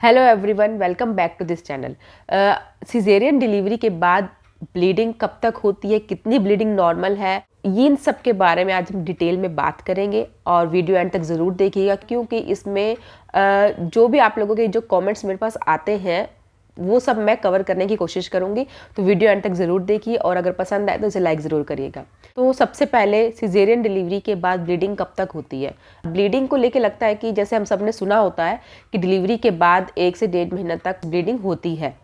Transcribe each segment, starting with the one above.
Hello everyone, welcome back to this channel. Caesarean delivery के बाद bleeding कब तक होती है, कितनी ब्लीडिंग नॉर्मल है, ये इन सब के बारे में आज हम डिटेल में बात करेंगे और वीडियो एंड तक ज़रूर देखिएगा क्योंकि इसमें जो भी आप लोगों के जो कमेंट्स मेरे पास आते हैं वो सब मैं कवर करने की कोशिश करूंगी। तो वीडियो एंड तक ज़रूर देखिए और अगर पसंद आए तो इसे लाइक ज़रूर करिएगा। तो सबसे पहले सिजेरियन डिलीवरी के बाद ब्लीडिंग कब तक होती है। ब्लीडिंग को लेके लगता है कि जैसे हम सब ने सुना होता है कि डिलीवरी के बाद 1 से 1.5 महीना तक ब्लीडिंग होती है,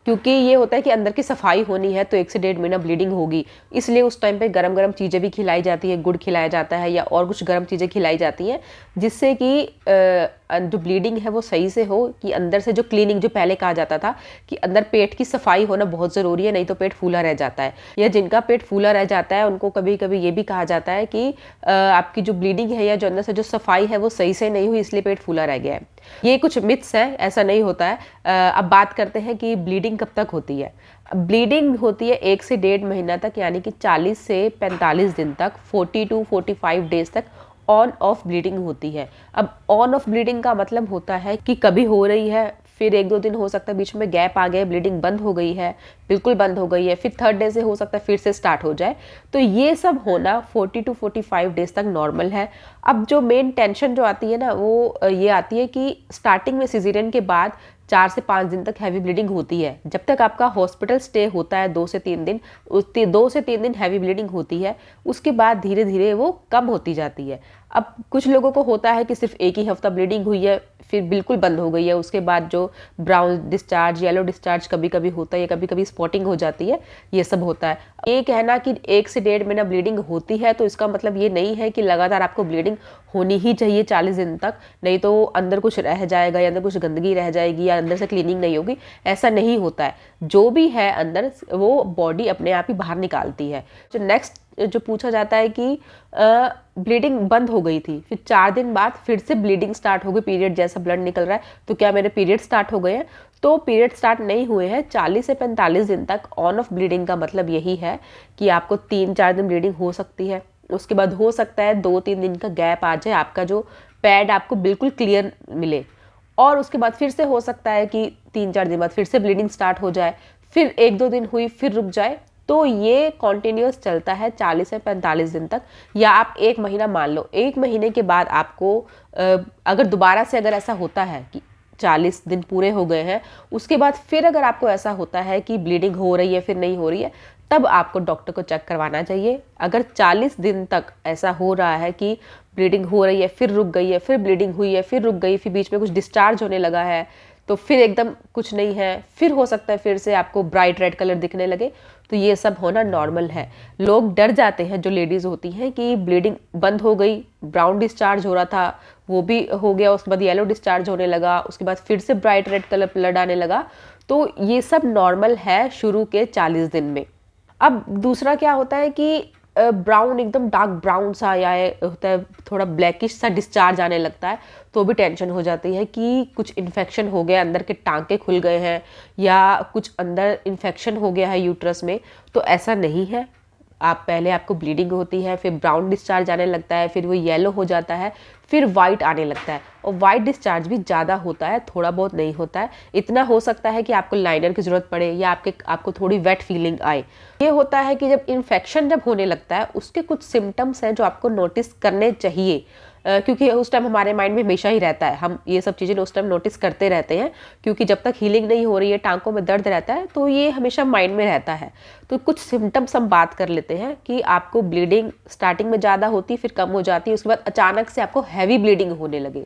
क्योंकि ये होता है कि अंदर की सफाई होनी है तो 1 से 1.5 महीना ब्लीडिंग होगी। इसलिए उस टाइम पे गरम गरम चीज़ें भी खिलाई जाती है, गुड़ खिलाया जाता है या और कुछ गरम चीज़ें खिलाई जाती हैं जिससे कि जो ब्लीडिंग है वो सही से हो, कि अंदर से जो क्लीनिंग, जो पहले कहा जाता था कि अंदर पेट की सफाई होना बहुत ज़रूरी है, नहीं तो पेट फूला रह जाता है। या जिनका पेट फूला रह जाता है उनको कभी कभी ये भी कहा जाता है कि आपकी जो ब्लीडिंग है या जो अंदर से जो सफाई है वो सही से नहीं हुई, इसलिए पेट फूला रह गया है। ये कुछ मिथ्स हैं, ऐसा नहीं होता है। अब बात करते हैं कि ब्लीडिंग कब तक होती है। ब्लीडिंग होती है 1 से 1.5 महीना तक, यानी कि 40 से 45 दिन तक, 40 टू 45 डेज तक ऑन ऑफ ब्लीडिंग होती है। अब ऑन ऑफ ब्लीडिंग का मतलब होता है कि कभी हो रही है, फिर 1-2 दिन हो सकता है बीच में गैप आ गए, ब्लीडिंग बंद हो गई है, बिल्कुल बंद हो गई है, फिर 3rd डे से हो सकता है फिर से स्टार्ट हो जाए। तो ये सब होना 40 टू 45 डेज तक नॉर्मल है। अब जो मेन टेंशन जो आती है ना वो ये आती है कि स्टार्टिंग में सिजेरियन के बाद 4 से 5 दिन तक हैवी ब्लीडिंग होती है। जब तक आपका हॉस्पिटल स्टे होता है 2 से 3 दिन, उस 2 से 3 दिन हैवी ब्लीडिंग होती है, उसके बाद धीरे धीरे वो कम होती जाती है। अब कुछ लोगों को होता है कि सिर्फ 1 ही हफ्ता ब्लीडिंग हुई है फिर बिल्कुल बंद हो गई है, उसके बाद जो ब्राउन डिस्चार्ज, येलो डिस्चार्ज कभी कभी होता है या कभी कभी स्पॉटिंग हो जाती है, ये सब होता है। ये कहना कि 1 से 1.5 महीना ब्लीडिंग होती है तो इसका मतलब ये नहीं है कि लगातार आपको ब्लीडिंग होनी ही चाहिए 40 दिन तक, नहीं तो अंदर कुछ रह जाएगा या अंदर कुछ गंदगी रह जाएगी या अंदर से क्लीनिंग नहीं होगी। ऐसा नहीं होता है, जो भी है अंदर वो बॉडी अपने आप ही बाहर निकालती है। जो नेक्स्ट जो पूछा जाता है कि ब्लीडिंग बंद हो गई थी, फिर 4 दिन बाद फिर से ब्लीडिंग स्टार्ट हो गई, पीरियड जैसा ब्लड निकल रहा है, तो क्या मेरे पीरियड स्टार्ट हो गए हैं? तो पीरियड स्टार्ट नहीं हुए हैं। 40 से 45 दिन तक ऑन ऑफ ब्लीडिंग का मतलब यही है कि आपको 3-4 दिन ब्लीडिंग हो सकती है, उसके बाद हो सकता है 2-3 दिन का गैप आ जाए, आपका जो पैड आपको बिल्कुल क्लियर मिले, और उसके बाद फिर से हो सकता है कि 3-4 दिन बाद फिर से ब्लीडिंग स्टार्ट हो जाए, फिर 1-2 दिन हुई फिर रुक जाए। तो ये कॉन्टिन्यूस चलता है 40 से 45 दिन तक, या आप 1 महीना मान लो। 1 महीने के बाद आपको अगर दोबारा से अगर ऐसा होता है कि 40 दिन पूरे हो गए हैं, उसके बाद फिर अगर आपको ऐसा होता है कि ब्लीडिंग हो रही है फिर नहीं हो रही है, तब आपको डॉक्टर को चेक करवाना चाहिए। अगर 40 दिन तक ऐसा हो रहा है कि ब्लीडिंग हो रही है फिर रुक गई है, फिर ब्लीडिंग हुई है फिर रुक गई, फिर बीच में कुछ डिस्चार्ज होने लगा है, तो फिर एकदम कुछ नहीं है, फिर हो सकता है फिर से आपको ब्राइट रेड कलर दिखने लगे, तो ये सब होना नॉर्मल है। लोग डर जाते हैं, जो लेडीज़ होती हैं, कि ब्लीडिंग बंद हो गई, ब्राउन डिस्चार्ज हो रहा था वो भी हो गया, उसके बाद येलो डिस्चार्ज होने लगा, उसके बाद फिर से ब्राइट रेड कलर ब्लड आने लगा, तो ये सब नॉर्मल है शुरू के 40 दिन में। अब दूसरा क्या होता है कि ब्राउन, एकदम डार्क ब्राउन सा या होता है, थोड़ा ब्लैकिश सा डिस्चार्ज आने लगता है, तो भी टेंशन हो जाती है कि कुछ इन्फेक्शन हो गया, अंदर के टांके खुल गए हैं या कुछ अंदर इन्फेक्शन हो गया है यूट्रस में। तो ऐसा नहीं है। आप पहले आपको ब्लीडिंग होती है, फिर ब्राउन डिस्चार्ज आने लगता है, फिर वो येलो हो जाता है, फिर वाइट आने लगता है, और वाइट डिस्चार्ज भी ज़्यादा होता है, थोड़ा बहुत नहीं होता है। इतना हो सकता है कि आपको लाइनर की ज़रूरत पड़े या आपको थोड़ी वेट फीलिंग आए। ये होता है कि जब इन्फेक्शन जब होने लगता है, उसके कुछ सिम्टम्स हैं जो आपको नोटिस करने चाहिए, क्योंकि उस टाइम हमारे माइंड में हमेशा ही रहता है, हम ये सब चीज़ें उस टाइम नोटिस करते रहते हैं, क्योंकि जब तक हीलिंग नहीं हो रही है, टांकों में दर्द रहता है, तो ये हमेशा माइंड में रहता है। तो कुछ सिम्टम्स हम बात कर लेते हैं कि आपको ब्लीडिंग स्टार्टिंग में ज़्यादा होती, फिर कम हो जाती है, उसके बाद अचानक से आपको हैवी ब्लीडिंग होने लगे,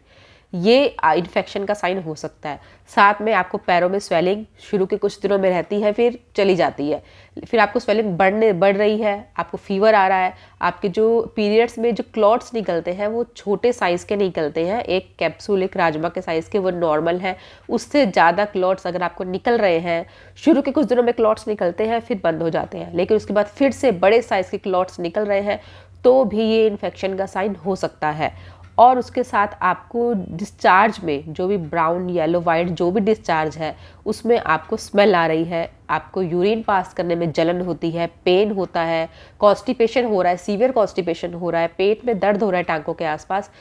ये इन्फेक्शन का साइन हो सकता है। साथ में आपको पैरों में स्वेलिंग शुरू के कुछ दिनों में रहती है, फिर चली जाती है, फिर आपको स्वेलिंग बढ़ रही है, आपको फीवर आ रहा है, आपके जो पीरियड्स में जो क्लॉट्स निकलते हैं वो छोटे साइज़ के निकलते हैं, एक कैप्सूल, एक राजमा के साइज़ के, वो नॉर्मल है। उससे ज़्यादा क्लॉट्स अगर आपको निकल रहे हैं, शुरू के कुछ दिनों में क्लॉट्स निकलते हैं फिर बंद हो जाते हैं, लेकिन उसके बाद फिर से बड़े साइज़ के क्लॉट्स निकल रहे हैं, तो भी ये इन्फेक्शन का साइन हो सकता है। और उसके साथ आपको डिस्चार्ज में जो भी ब्राउन, येलो, वाइट जो भी डिस्चार्ज है, उसमें आपको स्मेल आ रही है, आपको यूरिन पास करने में जलन होती है, पेन होता है, कॉन्स्टिपेशन हो रहा है, सीवियर कॉन्स्टिपेशन हो रहा है, पेट में दर्द हो रहा है टांकों के आसपास,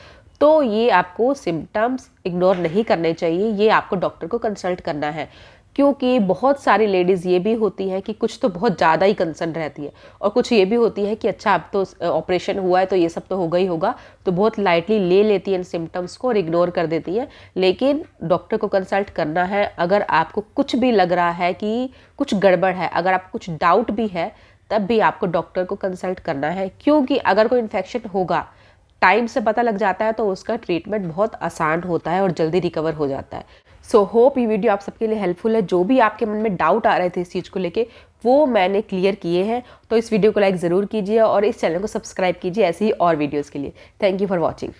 तो ये आपको सिम्टम्स इग्नोर नहीं करने चाहिए, ये आपको डॉक्टर को कंसल्ट करना है। क्योंकि बहुत सारी लेडीज़ ये भी होती हैं कि कुछ तो बहुत ज़्यादा ही कंसर्न रहती है, और कुछ ये भी होती है कि अच्छा अब तो ऑपरेशन हुआ है तो ये सब तो होगा ही होगा, तो बहुत लाइटली ले लेती हैं इन सिम्टम्स को और इग्नोर कर देती हैं। लेकिन डॉक्टर को कंसल्ट करना है। अगर आपको कुछ भी लग रहा है कि कुछ गड़बड़ है, अगर आपको कुछ डाउट भी है, तब भी आपको डॉक्टर को कंसल्ट करना है। क्योंकि अगर कोई इन्फेक्शन होगा, टाइम से पता लग जाता है तो उसका ट्रीटमेंट बहुत आसान होता है और जल्दी रिकवर हो जाता है। सो होप ये वीडियो आप सबके लिए हेल्पफुल है। जो भी आपके मन में डाउट आ रहे थे इस चीज़ को लेके, वो मैंने क्लियर किए हैं। तो इस वीडियो को लाइक ज़रूर कीजिए और इस चैनल को सब्सक्राइब कीजिए ऐसी ही और वीडियोज़ के लिए। Thank you for watching.